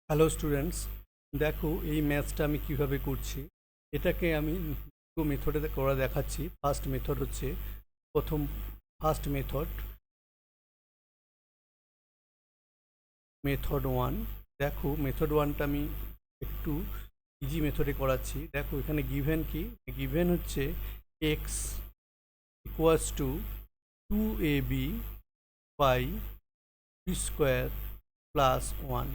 Hello students, দেখো এই ম্যাথসটা আমি কিভাবে করছি। এটাকে আমি দুটো মেথডে করা দেখাচ্ছি। ফার্স্ট মেথড হচ্ছে প্রথম ফার্স্ট মেথড ওয়ান। দেখো মেথড ওয়ানটা আমি একটু ইজি মেথডে করাচ্ছি। দেখো এখানে গিভেন কি, গিভেন হচ্ছে x equals to 2ab by B square plus one.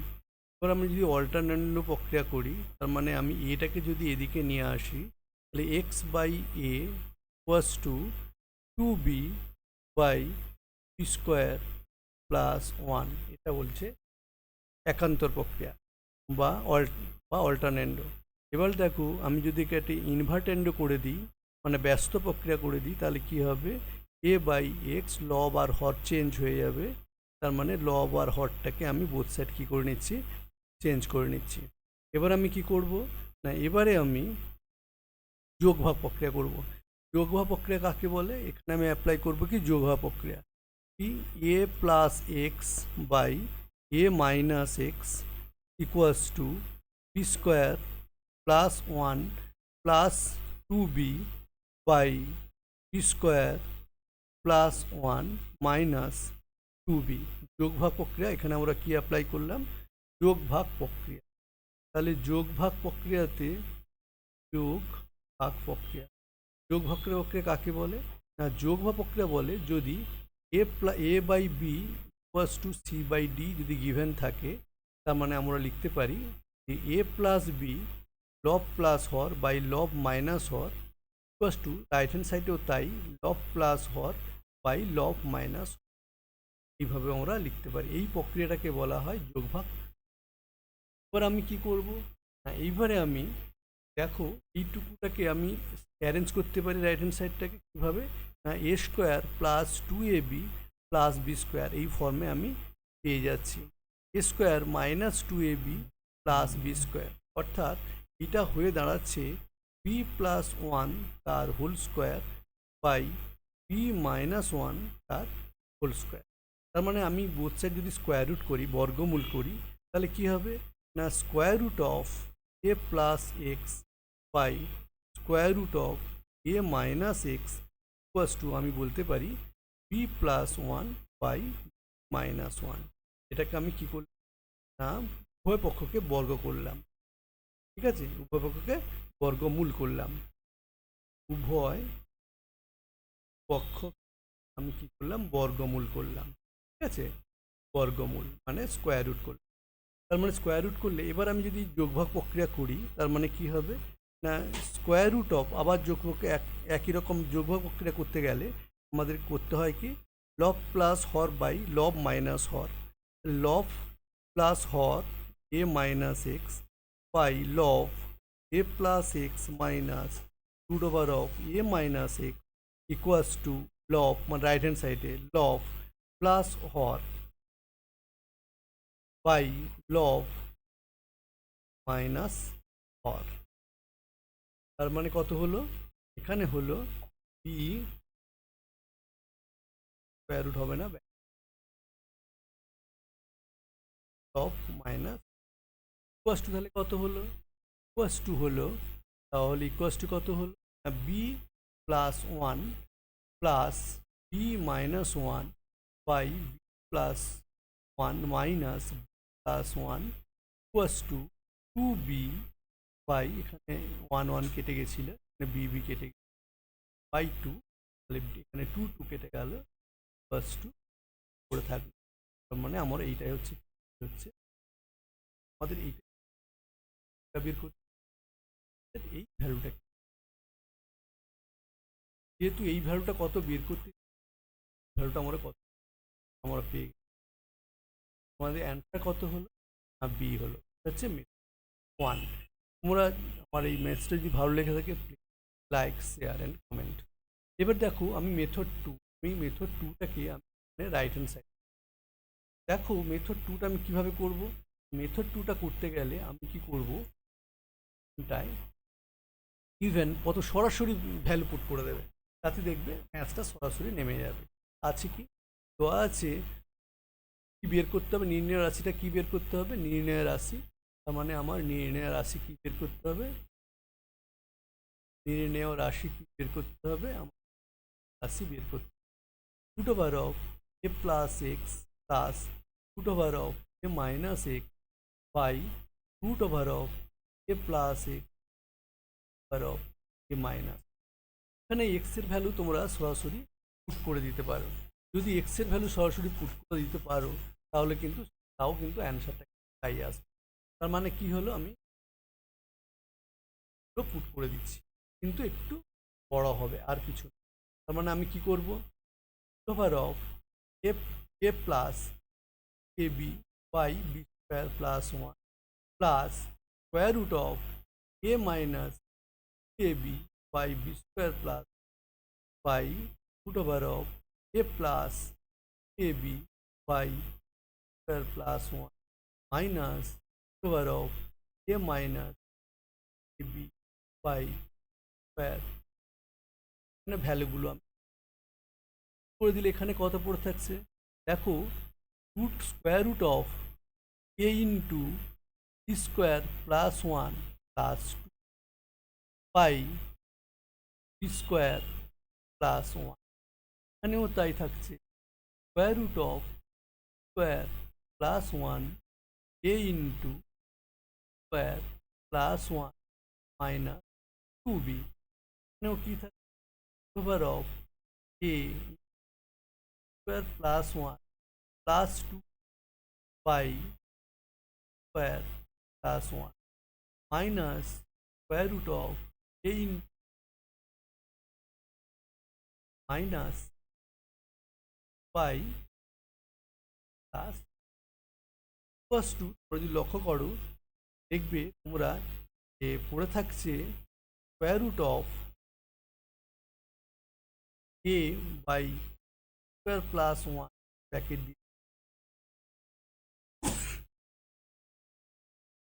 এবার আমি যদি অল্টারনেন্ড প্রক্রিয়া করি, তার মানে আমি এটাকে যদি এদিকে নিয়ে আসি, তাহলে x by a equals to 2b by B square plus one. এটা বলছে একান্তর প্রক্রিয়া বা অল্টারনেন্ডো। এবার দেখো আমি যদি এটাকে ইনভার্টেন্ডো করে দিই, মানে ব্যস্ত প্রক্রিয়া করে দিই, তাহলে কি হবে, এ বাই এক্স লব আর হর চেঞ্জ হয়ে যাবে। তার মানে লব আর হরটাকে আমি বোথ সাইড কী করে নিচ্ছি, চেঞ্জ করে নিচ্ছি। এবার আমি কি করব না, এবারে আমি যোগভাগ প্রক্রিয়া করব। যোগভাগ প্রক্রিয়া কাকে বলে, এখানে আমি অ্যাপ্লাই করব কি যোগভাগ প্রক্রিয়া, কি A plus X by A minus X equals to B square plus one plus 2b by B square plus one minus 2b। যোগভাগ প্রক্রিয়া, এখানে আমরা কি অ্যাপ্লাই করলাম, যোগভাগ প্রক্রিয়া। তাহলে যোগভাগ প্রক্রিয়াতে যোগ ভাগ প্রক্রিয়া, যোগ ভাগ প্রক্রিয়া কাকে বলে না, যোগ ভাগ প্রক্রিয়া বলে যদি A by B equals to C by D যদি গিভেন থাকে, তার মানে আমরা লিখতে পারি যে এ প্লাস বি লব প্লাস হর বাই লব মাইনাস হর ইকুয়ালস টু রাইট হ্যান্ড সাইডেও তাই, লব প্লাস হর বাই লব মাইনাস। এইভাবে আমরা লিখতে পারি। এই প্রক্রিয়াটাকে বলা হয় যোগভাগ। এবার আমি কি করব না, এইবারে আমি দেখো এইটুকুটাকে আমি অ্যারেঞ্জ করতে পারি রাইট হ্যান্ড সাইডটাকে কীভাবে না, A square plus 2ab plus B square, এই ফর্মে আমি পেয়ে যাচ্ছি। A square minus 2ab plus B square, অর্থাৎ এটা হয়ে দাঁড়াচ্ছে বি প্লাস ওয়ান তার whole square by B minus one তার হোল স্কোয়ার। তার মানে আমি বোথ সাইড যদি স্কোয়ার রুট করি, বর্গমূল করি, তাহলে কি হবে না, square root of A plus X by square root of A minus X equals two আমি বলতে পারি b plus one by minus one. এটাকে আমি কী করলাম না, উভয় পক্ষকে বর্গ করলাম। ঠিক আছে, উভয় পক্ষকে বর্গমূল করলাম। উভয় পক্ষ আমি কি করলাম, বর্গমূল করলাম। ঠিক আছে, বর্গমূল মানে স্কোয়ার রুট করলাম। তার মানে স্কোয়ার রুট করলে এবার আমি যদি যোগভাগ প্রক্রিয়া করি, তার মানে কি হবে না, স্কোয়ার রুট অফ আবার যোগভাগকে একই রকম যোগভাগ প্রক্রিয়া করতে গেলে আমাদের করতে হয় কি, লব প্লাস হর বাই লব মাইনাস হর, লব প্লাস হর এ মাইনাস এক্স বাই লব A plus X minus root over of A minus X equals to লব, মানে রাইট হ্যান্ড সাইডে লব প্লাস হর বাই লব মাইনাস হর। তার মানে কত হলো, এখানে হলো বি স্কোয়ার রুট হবে না, লব মাইনাস ইকুয়াস টু, তাহলে কত হলো, ইকুয়াস টু হলো, তাহলে ইকুয়াস টু কত হলো, b plus one plus B minus one by B plus one minus plus one equals to 2b by, এখানে ওয়ান ওয়ান কেটে গেছিলো, এখানে বি কেটে বাই টু, তাহলে এখানে টু কেটে গেল, প্লাস টু করে থাকবে। তার মানে আমার এইটাই হচ্ছে আমাদের এইটা বের করতে, এই ভ্যালুটা, যেহেতু এই ভ্যালুটা কত বের করতে, ভ্যালুটা আমরা কত আমরা পেয়ে গেছি, আমাদের অ্যান্সার কত হলো, বি হলো, হচ্ছে ওয়ান। তোমরা আমার এই ম্যাথসটা যদি ভালো লেগে থাকে, লাইক শেয়ার অ্যান্ড কমেন্ট। এবার দেখো আমি মেথড টু, এই মেথড টুটাকে আমি রাইট হ্যান্ড সাইড, দেখো মেথড টুটা আমি কীভাবে করব, মেথড টুটা করতে গেলে আমি কি করব, তাই ইভেন কত সরাসরি ভ্যালু পুট করে দেবে, তাতে দেখবে ম্যাথসটা সরাসরি নেমে যাবে। আছে কি তো আছে, কি বের করতে হবে, নির্ণয় রাশিটা কি বের করতে হবে, নির্ণয় রাশি তার মানে আমার নির্ণয় রাশি কি বের করতে হবে, নির্ণয় রাশি কি বের করতে হবে, আমার রাশি বের করতে হবে root over of A plus x plus root over of A minus x by root over of A plus x over of A minus. এখানে এক্স এর ভ্যালু তোমরা সরাসরি পুট করে দিতে পারো। যদি এক্স এর ভ্যালু সরাসরি পুট করে দিতে পারো তাহলে কিন্তু তাও কিন্তু অ্যান্সারটা তাই আসবে। তার মানে কি হলো, আমি পুট করে দিচ্ছি কিন্তু একটু বড় হবে আর কিছু না। তার মানে আমি কি করব, over of f a plus a b by B square plus one plus square root of A minus a b by B square plus by root over of a plus ab by square plus 1 minus root over of a minus ab by square। এখানে ভ্যালুগুলো আমি করে দিলে এখানে কত পড়ে থাকছে দেখো, root square root of a into B square plus 1 plus 2 by B square plus 1, এখানেও তাই থাকছে square root of square plus 1 a into square plus 1 minus 2b, এখানেও কি থাকে over of a square plus 1 plus 2 by square plus 1 minus square root of a into minus by plus plus 2। তোমরা যদি লক্ষ্য করো দেখবে তোমরা যে পড়ে থাকছে square root of a by square plus 1 bracket দিয়ে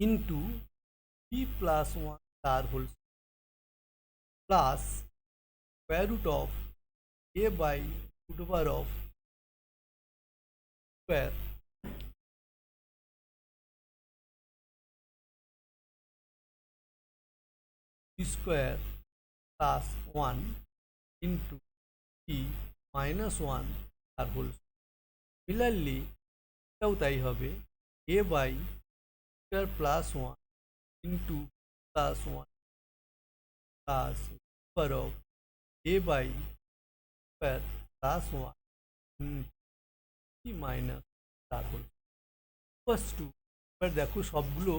ইন্টু বি প্লাস 1 তার whole plus square root of a by root over of square B square plus 1 into B minus 1 তার হোল। সিমিলারলি এটাও তাই হবে a by square plus 1 into plus 1 plus over of a by square plus 1 B minus তার whole first two. এবার দেখো সবগুলো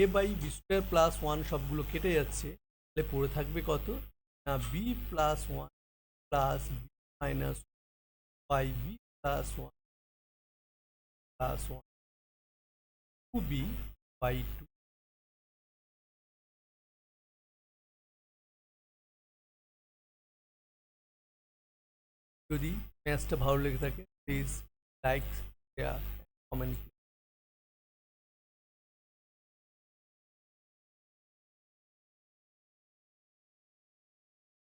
a by B square plus 1 সবগুলো কেটে যাচ্ছে, তাহলে পড়ে থাকবে কত না B plus 1 plus B minus by B plus 1 plus 1 two B by 2। যদি ম্যাথসটা ভালো লেগে থাকে প্লিজ লাইক শেয়ার কমেন্ট।